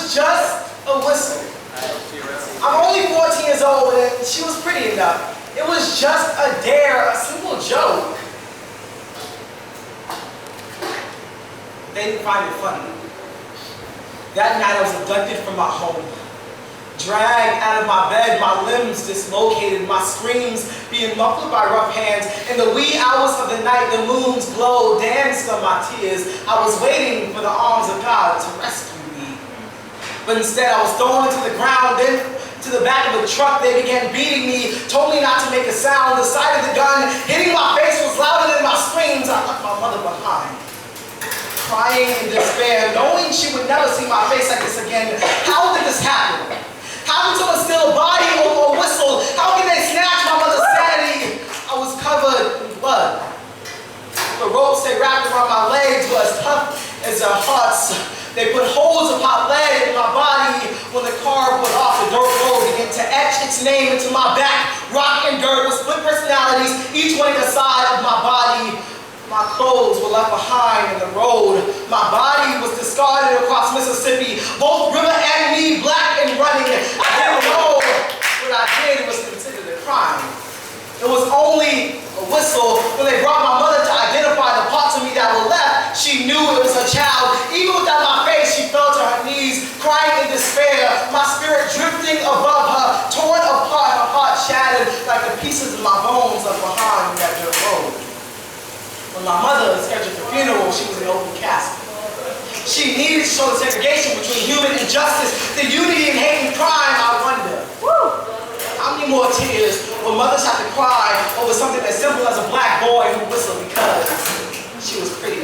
was just a whistle. I'm only 14 years old and she was pretty enough. It was just a dare, a simple joke. They didn't find it funny. That night I was abducted from my home. Dragged out of my bed, my limbs dislocated, my screams being muffled by rough hands. In the wee hours of the night, the moon's glow danced on my tears. I was waiting for the arms of God to rescue me. But instead I was thrown into the ground, then to the back of the truck. They began beating me, told me not to make a sound. The sight of the gun hitting my face was louder than my screams. I left my mother behind, crying in despair, knowing she would never see my face like this again. How did this happen? How can someone steal a body or a whistle? How can they snatch my mother's sanity? I was covered in blood. The ropes they wrapped around my legs were as tough as their hearts. They put holes of hot lead in my body. When the car put off, the dirt road began to etch its name into my back. Rock and dirt with split personalities, each one a side of my body. My clothes were left behind in the road. My body was discarded across Mississippi. Both river and me, black and running. I didn't know what I did was considered a crime. It was only a whistle. When they brought my mother to identify the parts of me that were left, she knew it was her child. Even without my face, she fell to her knees, crying in despair. My spirit drifting above her, torn apart, her heart shattered like the pieces of my bones left behind in that dirt road. When my mother was scheduled for funeral, she was in an open casket. She needed to show the segregation between human injustice, the unity in hate and crime. I wonder, how many more tears will mothers have to cry over something as simple as a black boy who whistled because she was pretty